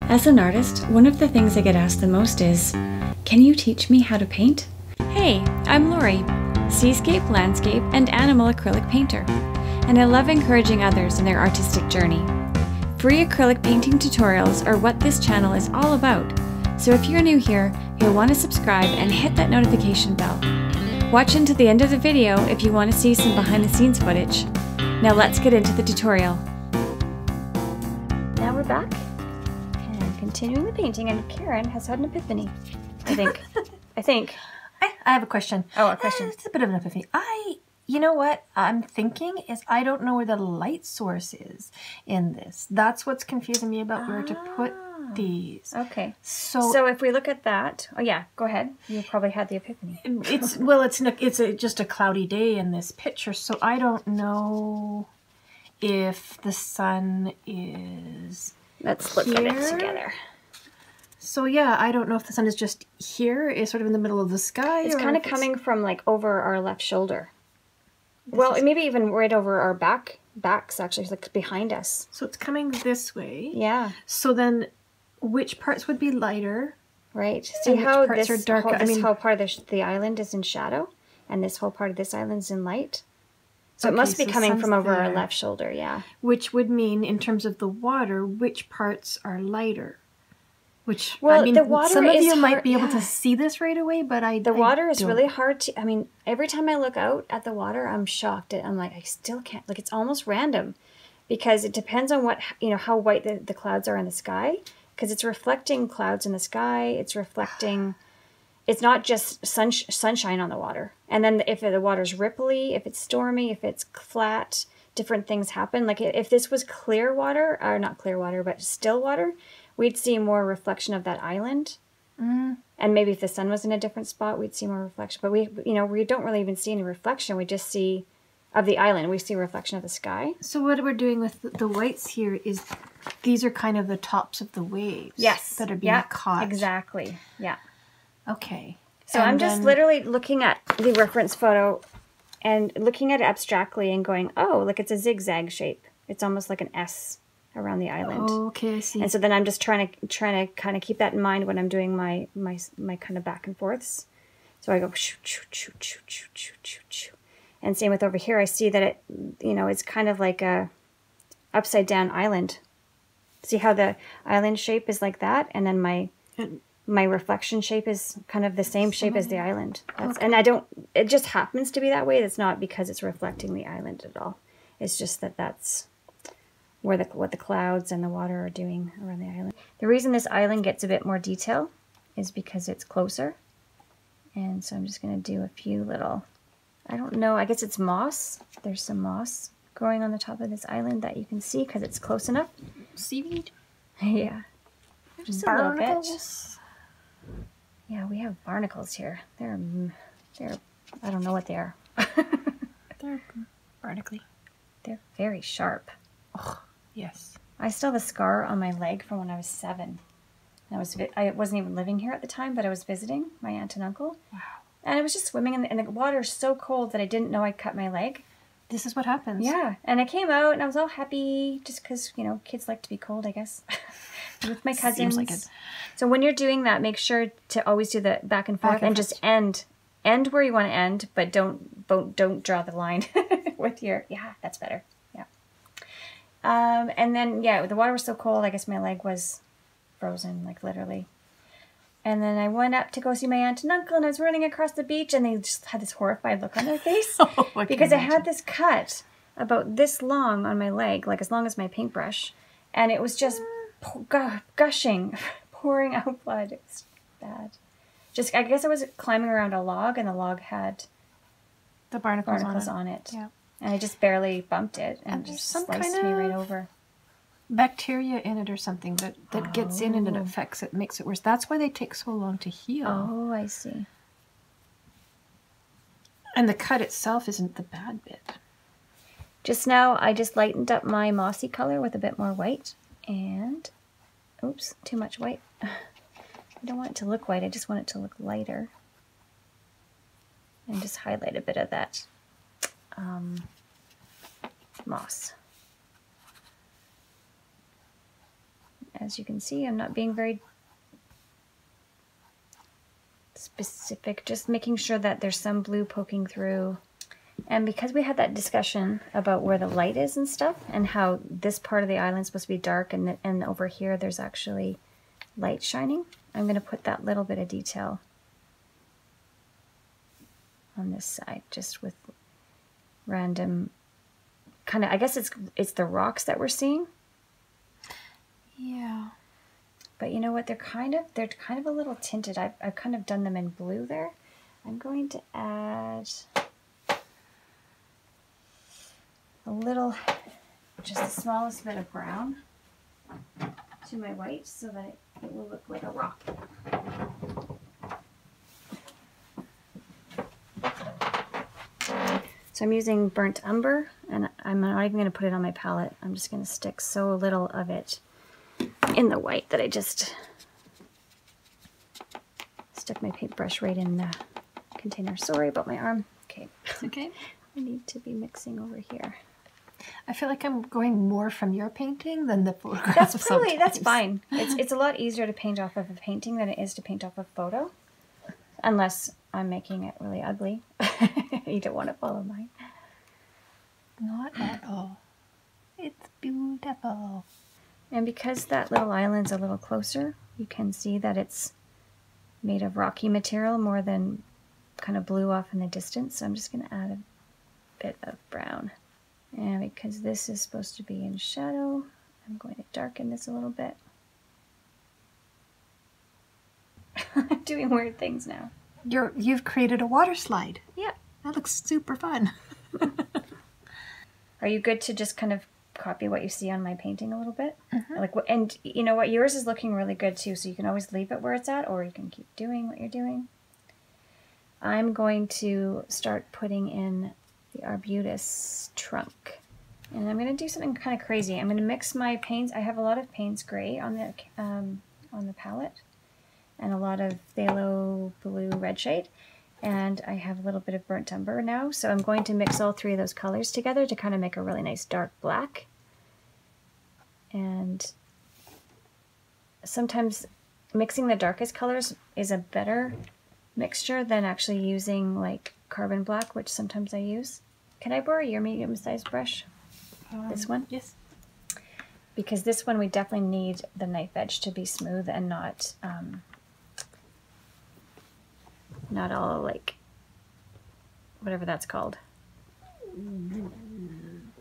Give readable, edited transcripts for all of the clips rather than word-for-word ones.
As an artist, one of the things I get asked the most is, can you teach me how to paint? Hey, I'm Lori, seascape, landscape, and animal acrylic painter, and I love encouraging others in their artistic journey. Free acrylic painting tutorials are what this channel is all about, so if you're new here, you'll want to subscribe and hit that notification bell. Watch until the end of the video if you want to see some behind the scenes footage. Now let's get into the tutorial. Now we're back and continuing the painting, and Karen has had an epiphany, I think. I have a question. Oh, a question. It's a bit of an epiphany. You know what I'm thinking is I don't know where the light source is in this. That's what's confusing me about where to put these. Okay. So if we look at that, oh yeah, go ahead. You probably had the epiphany. It's just a cloudy day in this picture, so I don't know if the sun is. Let's look at it together. So yeah, I don't know if the sun is just here, is sort of in the middle of the sky. It's kind of coming from like over our left shoulder. Well, maybe even right over our backs actually, like behind us. So it's coming this way. Yeah. So then, which parts would be lighter? Right. See how this are darker? This whole part of the island is in shadow, and this whole part of this island is in light. So it must be coming from over our left shoulder, yeah. Which would mean, in terms of the water, which parts are lighter? Which, well, I mean, the water some of you hard, might be able to see this right away, but the water is really hard to, I mean, every time I look out at the water, I'm shocked. I'm like, I still can't, like, it's almost random because it depends on what, you know, how white the clouds are in the sky, because it's reflecting clouds in the sky. It's reflecting, it's not just sunshine on the water. And then if the water's ripply, if it's stormy, if it's flat, different things happen. Like if this was clear water, or not clear water, but still water, we'd see more reflection of that island. And maybe if the sun was in a different spot, we'd see more reflection. But we don't really even see any reflection. We just see of the island. We see a reflection of the sky. So what we're doing with the whites here is these are kind of the tops of the waves. Yes. That are being caught. Exactly. Yeah. Okay. So I'm just literally looking at the reference photo and looking at it abstractly and going, oh, look, it's a zigzag shape. It's almost like an S around the island. Oh, okay, I see. And so then I'm just trying to kind of keep that in mind when I'm doing my kind of back and forths. So I go shoo, shoo, shoo, shoo, shoo, shoo, shoo, shoo. And same with over here. I see that it, you know, it's kind of like a upside down island. See how the island shape is like that, and then my reflection shape is kind of the same shape as the island. And it just happens to be that way. It's not because it's reflecting the island at all. It's just that's where what the clouds and the water are doing around the island. The reason this island gets a bit more detail is because it's closer. And so I'm just going to do a few little, I don't know, I guess it's moss. There's some moss growing on the top of this island that you can see because it's close enough. Seaweed? Yeah. Just Barnacles? a little bit. Yeah, we have barnacles here. They're I don't know what they are. They're barnacly. They're very sharp. Oh, yes. I still have a scar on my leg from when I was 7. I wasn't even living here at the time, but I was visiting my aunt and uncle. Wow. And I was just swimming and the water is so cold that I didn't know I'd cut my leg. This is what happens. Yeah. And I came out and I was all happy just because, you know, kids like to be cold, I guess. With my cousins. Seems like it. So when you're doing that, make sure to always do the back and forth and just end where you want to end, but don't draw the line with your, yeah, that's better. Yeah. And then, yeah, the water was so cold, I guess my leg was frozen, like literally. And then I went up to go see my aunt and uncle, and I was running across the beach, and they just had this horrified look on their face because I had this cut about this long on my leg, like as long as my paintbrush, and it was just gushing, pouring out blood. It was bad. Just, I guess I was climbing around a log, and the log had the barnacles on it. Yeah. And I just barely bumped it, and just sliced me right over. Bacteria in it or something that gets in and it affects it, makes it worse. That's why they take so long to heal. Oh, I see. And the cut itself isn't the bad bit. Just now, I just lightened up my mossy color with a bit more white. And, oops, too much white. I don't want it to look white, I just want it to look lighter. And just highlight a bit of that moss. As you can see, I'm not being very specific, just making sure that there's some blue poking through. And because we had that discussion about where the light is and stuff, and how this part of the island is supposed to be dark, and over here there's actually light shining, I'm going to put that little bit of detail on this side, just with random kind of, I guess it's the rocks that we're seeing. Yeah. But you know what? They're kind of a little tinted. I've kind of done them in blue there. I'm going to add a little, just the smallest bit of brown to my white so that it will look like a rock. So I'm using burnt umber, and I'm not even going to put it on my palette. I'm just going to stick so little of it in the white that I just stuck my paintbrush right in the container. Sorry about my arm. Okay. It's okay. I need to be mixing over here. I feel like I'm going more from your painting than the photograph. That's fine. It's a lot easier to paint off of a painting than it is to paint off a photo. Unless I'm making it really ugly. You don't want to follow mine. Not at all. It's beautiful. And because that little island's a little closer, you can see that it's made of rocky material more than kind of blue off in the distance. So I'm just going to add a bit of brown. And because this is supposed to be in shadow, I'm going to darken this a little bit. I'm doing weird things now. You've created a water slide. Yeah. That looks super fun. Are you good to just kind of copy what you see on my painting a little bit? And you know what, yours is looking really good too, so you can always leave it where it's at, or you can keep doing what you're doing. I'm going to start putting in the arbutus trunk, and I'm going to do something kind of crazy. I'm going to mix my paints. I have a lot of Payne's gray on the palette, and a lot of phthalo blue red shade, and I have a little bit of burnt umber now, so I'm going to mix all three of those colors together to kind of make a really nice dark black. And sometimes mixing the darkest colors is a better mixture than actually using like carbon black, which sometimes I use. Can I borrow your medium-sized brush? This one? Yes. Because this one we definitely need the knife edge to be smooth and not all like whatever that's called.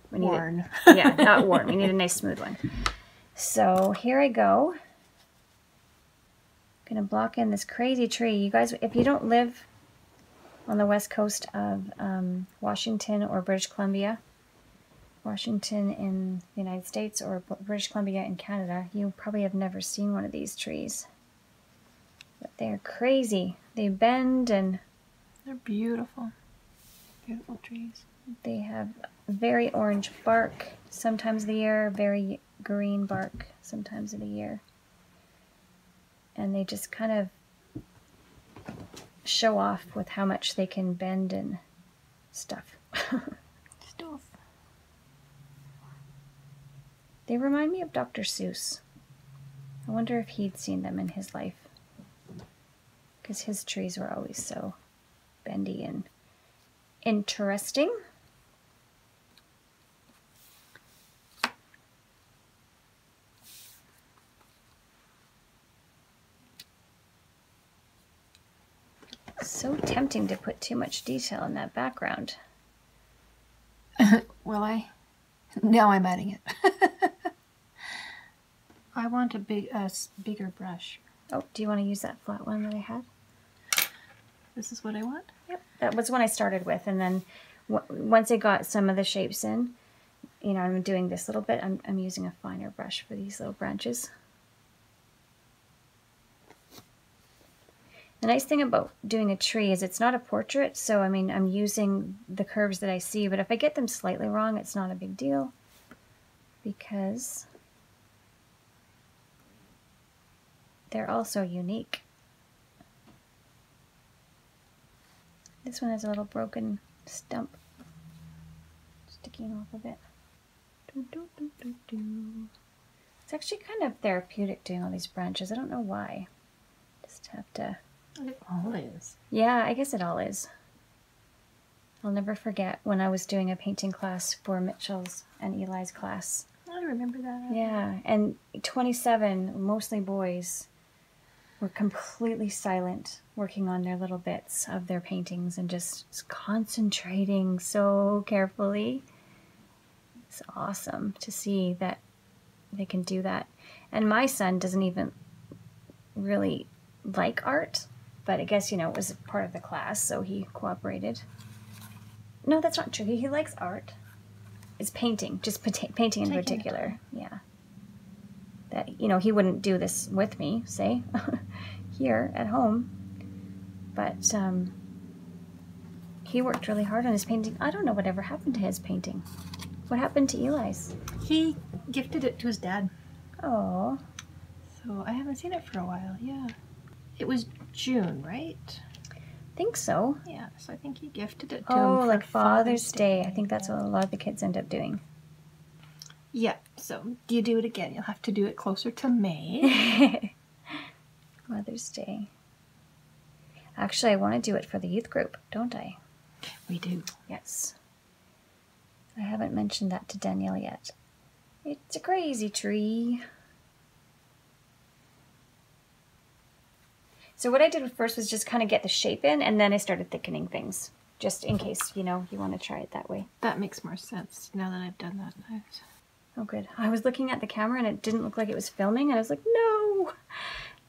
Worn. Yeah, not worn. We need a nice smooth one. So here I go. Gonna block in this crazy tree. You guys, if you don't live on the west coast of Washington or British Columbia, Washington in the United States or British Columbia in Canada, you probably have never seen one of these trees. But they're crazy. They bend and they're beautiful. Beautiful trees. They have very orange bark sometimes of the year, very green bark sometimes of the year. And they just kind of show off with how much they can bend and stuff. They remind me of Dr. Seuss. I wonder if he'd seen them in his life, because his trees were always so bendy and interesting. So tempting to put too much detail in that background. Will now I'm adding it. I want a bigger brush. Oh, do you want to use that flat one that I had? This is what I want? Yep, that was one I started with, and then once I got some of the shapes in, you know, I'm doing this little bit, I'm using a finer brush for these little branches. The nice thing about doing a tree is it's not a portrait, so I mean, I'm using the curves that I see, but if I get them slightly wrong, it's not a big deal, because they're also unique. This one has a little broken stump sticking off of it. It's actually kind of therapeutic doing all these branches. I don't know why. Just have to... It all is. Yeah, I guess it all is. I'll never forget when I was doing a painting class for Mitchell's and Eli's class. I remember that. Yeah, and 27, mostly boys, were completely silent working on their little bits of their paintings and just concentrating so carefully. It's awesome to see that they can do that. And my son doesn't even really like art, but I guess, you know, it was part of the class, so he cooperated. No, that's not true. He likes art. It's painting, just painting in particular. Yeah. That, you know, he wouldn't do this with me, say, here at home. But he worked really hard on his painting. I don't know whatever happened to his painting. What happened to Eli's? He gifted it to his dad. Oh. So I haven't seen it for a while, yeah. It was June, right? Think so. Yeah, so I think he gifted it to him Oh, for like Father's Day. I Day. think that's what a lot of the kids end up doing. Yeah, so you do it again. You'll have to do it closer to May. Mother's Day. Actually, I want to do it for the youth group, don't I? We do. Yes. I haven't mentioned that to Danielle yet. It's a crazy tree. So what I did first was just kind of get the shape in, and then I started thickening things, just in case, you know, you want to try it that way. That makes more sense now that I've done that. Oh, good. I was looking at the camera, and it didn't look like it was filming, and I was like, no!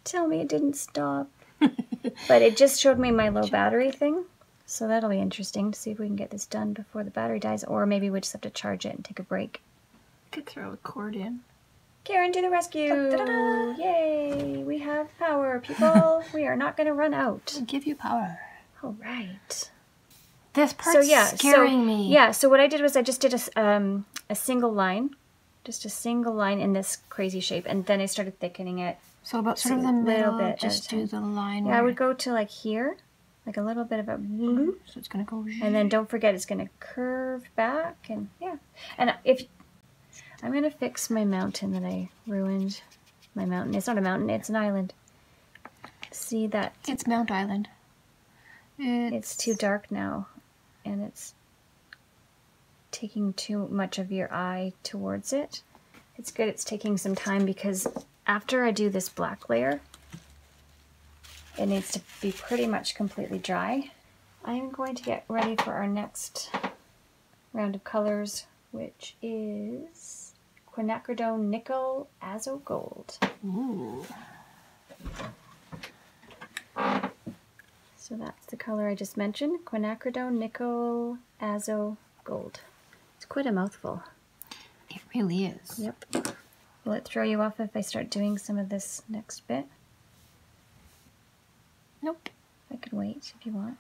Tell me it didn't stop. But it just showed me my low battery thing, so that'll be interesting to see if we can get this done before the battery dies, or maybe we just have to charge it and take a break. Could throw a cord in. Karen to the rescue! Da-da-da! Yay! We have power, people! We are not going to run out. I'll give you power. All right. This part's scaring me. Yeah, so what I did was I just did a single line. Just a single line in this crazy shape, and then I started thickening it. So about sort of the middle, just do the line. Yeah, I would go to like here, like a little bit of a loop. So it's going to go... And then don't forget it's going to curve back, and yeah. And if... I'm going to fix my mountain that I ruined. My mountain. It's not a mountain, it's an island. See that? It's Mount Island. It's too dark now, and it's taking too much of your eye towards it. It's good it's taking some time, because after I do this black layer, it needs to be pretty much completely dry. I'm going to get ready for our next round of colors, which is quinacridone nickel azo gold. Ooh. So that's the color I just mentioned, quinacridone nickel azo gold. It's quite a mouthful. It really is. Yep. Will it throw you off if I start doing some of this next bit? Nope. I could wait if you want.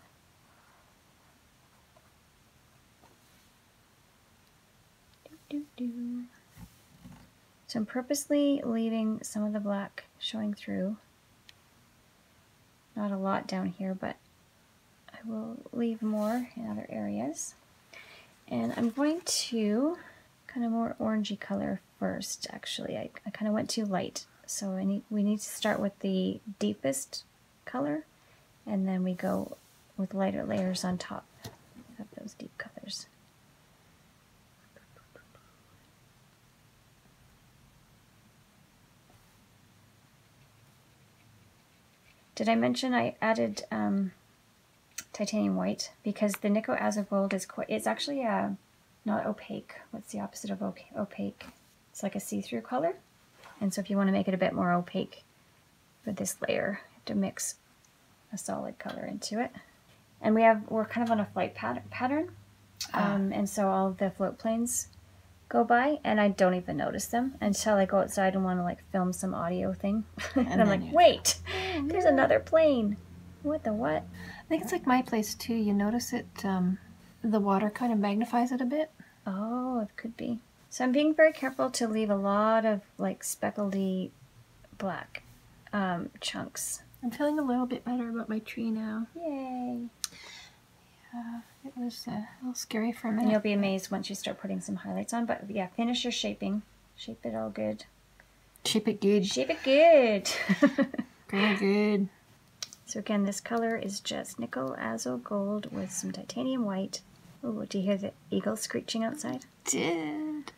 So I'm purposely leaving some of the black showing through. Not a lot down here, but I will leave more in other areas. And I'm going to kind of more orangey color first, actually. I kind of went too light. So we need to start with the deepest color, and then we go with lighter layers on top of those deep colors. Did I mention I added titanium white? Because the Nico Azo Gold is it's actually not opaque. What's the opposite of opaque? It's like a see-through color. And so if you want to make it a bit more opaque for this layer, you have to mix a solid color into it. And we're kind of on a flight pattern. And so all of the float planes go by, and I don't even notice them until I go outside and want to like film some audio thing. And I'm like, wait, there's another plane. What the what? I think it's like my place too. You notice it, the water kind of magnifies it a bit. Oh, it could be. So I'm being very careful to leave a lot of like speckledy black chunks. I'm feeling a little bit better about my tree now. Yay. Yeah, it was a little scary for a minute. And you'll be amazed once you start putting some highlights on. But yeah, finish your shaping. Shape it all good. Shape it good. Shape it good. Very good. So again, this color is just nickel azo gold with some titanium white. Oh, do you hear the eagles screeching outside? Did.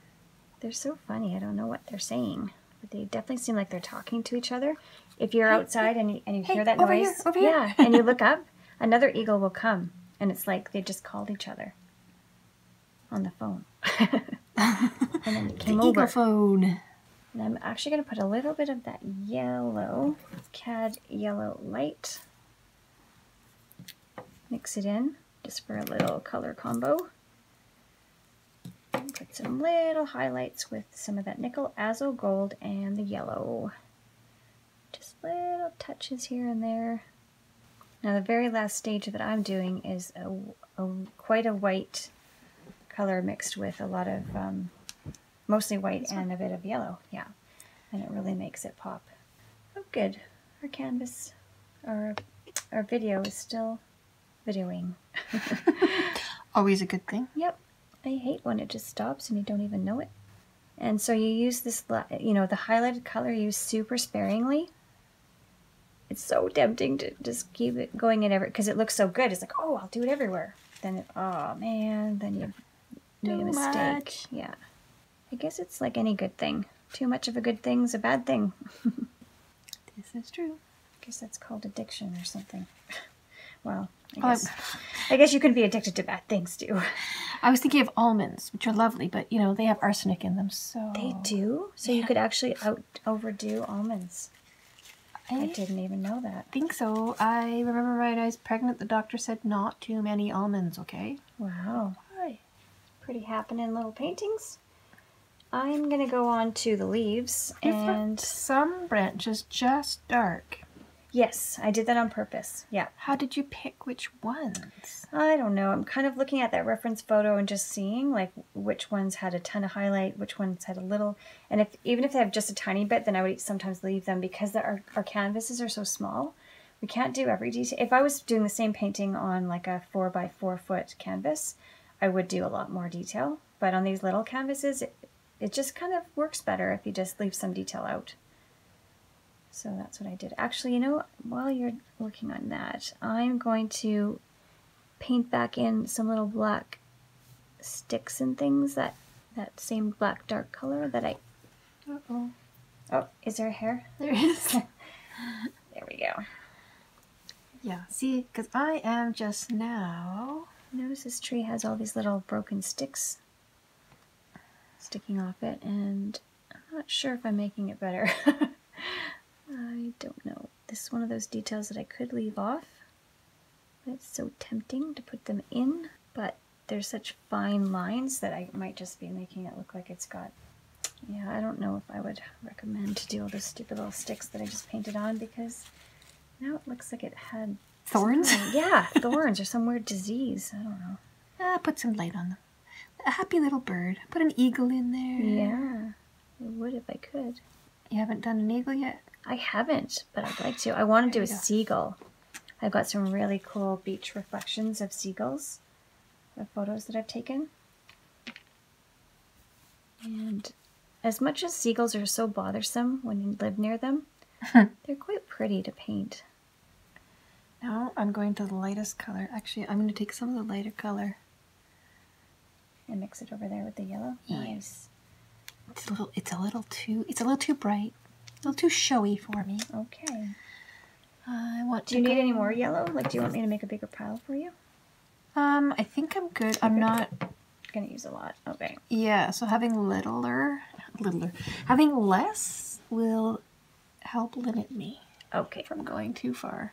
They're so funny. I don't know what they're saying, but they definitely seem like they're talking to each other. If you're outside and you hear that over noise, here, over here. yeah, and you look up, another eagle will come, and it's like they just called each other on the phone. And then it came The over. eagle phone. And I'm actually going to put a little bit of that yellow, cad yellow light. Mix it in just for a little color combo. And put some little highlights with some of that nickel azo gold and the yellow. Just little touches here and there. Now the very last stage that I'm doing is quite a white color mixed with a lot of mostly white and a bit of yellow, yeah. And it really makes it pop. Oh, good. Our canvas, our video is still videoing. Always a good thing. Yep. I hate when it just stops and you don't even know it. And so you use this, you know, the highlighted color you use super sparingly. It's so tempting to just keep it going in because it looks so good. It's like, oh, I'll do it everywhere. Then, oh man, then you made a mistake. Much. Yeah. I guess it's like any good thing. Too much of a good thing's a bad thing. This is true. I guess that's called addiction or something. Well, I guess you can be addicted to bad things too. I was thinking of almonds, which are lovely, but you know they have arsenic in them, so They do? So you could actually overdo almonds. I I didn't even know that. think so. I remember when I was pregnant, the doctor said not too many almonds. Okay. Wow. Why? Pretty happening little paintings. I'm going to go on to the leaves You've and... left some branches just dark. Yes, I did that on purpose. Yeah. How did you pick which ones? I don't know. I'm kind of looking at that reference photo and just seeing like which ones had a ton of highlight, which ones had a little. And even if they have just a tiny bit, then I would sometimes leave them because our canvases are so small. We can't do every detail. If I was doing the same painting on like a 4x4 foot canvas, I would do a lot more detail. But on these little canvases, it just kind of works better if you just leave some detail out. So that's what I did. Actually, you know, while you're working on that, I'm going to paint back in some little black sticks and things, that same black dark color that I... Uh-oh. Oh, is there a hair? There is. There we go. Yeah, see, because I am just now... Notice this tree has all these little broken sticks sticking off it, and I'm not sure if I'm making it better. I don't know. This is one of those details that I could leave off. It's so tempting to put them in, but there's such fine lines that I might just be making it look like it's got... Yeah, I don't know if I would recommend to do all those stupid little sticks that I just painted on, because now it looks like it had... Thorns? Yeah, thorns or some weird disease. I don't know. Put some light on them. A happy little bird. Put an eagle in there. Yeah, I would if I could. You haven't done an eagle yet? I haven't, but I'd like to. I want to do a There you go. seagull. I've got some really cool beach reflections of seagulls, the photos that I've taken. And as much as seagulls are so bothersome when you live near them, they're quite pretty to paint. Now I'm going to the lightest color. Actually, I'm going to take some of the lighter color. And mix it over there with the yellow. Yeah. Nice. It's a little too bright. A little too showy for me. Okay. I want Do you need any more yellow? Like, do you want me to make a bigger pile for you? I think I'm good. I'm not Gonna use a lot. Okay. Yeah, so having having less will help limit me Okay. from going too far.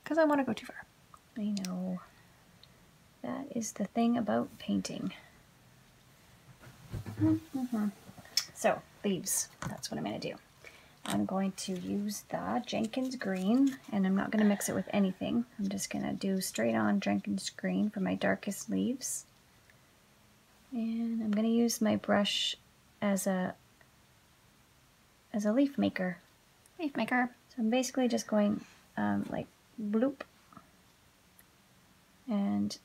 Because I want to go too far. I know. That is the thing about painting. So, leaves. That's what I'm going to do. I'm going to use the Jenkins green, and I'm not going to mix it with anything. I'm just going to do straight on Jenkins green for my darkest leaves. And I'm going to use my brush as a leaf maker. Leaf maker. So I'm basically just going like bloop. And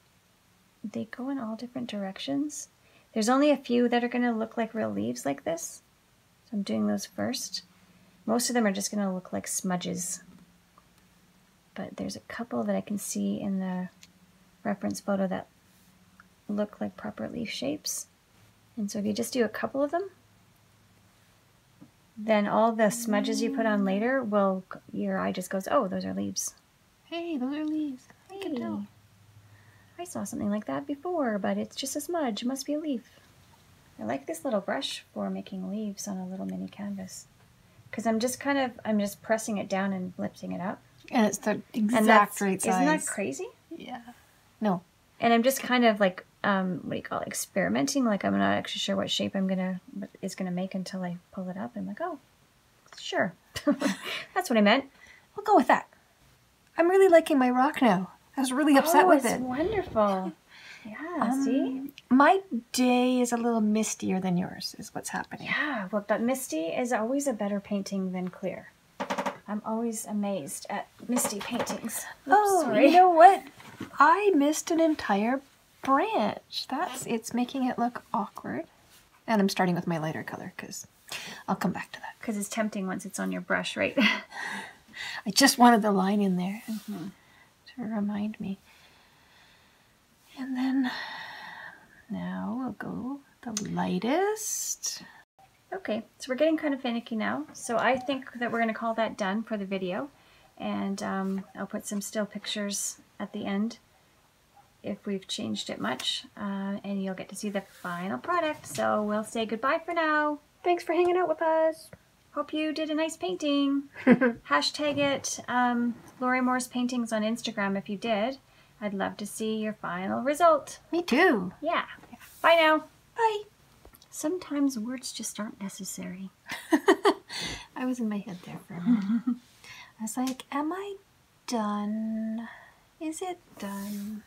they go in all different directions. There's only a few that are going to look like real leaves like this. So I'm doing those first. Most of them are just going to look like smudges. But there's a couple that I can see in the reference photo that look like proper leaf shapes. And so if you just do a couple of them, then all the smudges you put on later will, your eye just goes, oh, those are leaves. Hey, those are leaves. I can tell. I saw something like that before, but it's just a smudge. It must be a leaf. I like this little brush for making leaves on a little mini canvas. Because I'm just pressing it down and lifting it up. And it's the exact right size. Isn't that crazy? Yeah. No. And I'm just kind of like, what do you call it, experimenting. Like I'm not actually sure what shape it's gonna make until I pull it up. I'm like, oh, sure. That's what I meant. We'll go with that. I'm really liking my rock now. I was really upset with it. It's wonderful. Yeah, see? My day is a little mistier than yours, is what's happening. Yeah, well, but misty is always a better painting than clear. I'm always amazed at misty paintings. Oops, sorry. You know what? I missed an entire branch. It's making it look awkward. And I'm starting with my lighter color because I'll come back to that. Because it's tempting once it's on your brush, right? I just wanted the line in there to remind me. And then now we'll go the lightest. Okay, so we're getting kind of finicky now. So I think that we're going to call that done for the video. And I'll put some still pictures at the end if we've changed it much. And you'll get to see the final product. So we'll say goodbye for now. Thanks for hanging out with us. Hope you did a nice painting. Hashtag it Lori Moore's Paintings on Instagram if you did. I'd love to see your final result. Me too. Yeah. Bye now. Bye. Sometimes words just aren't necessary. I was in my head there for a minute. I was like, am I done? Is it done?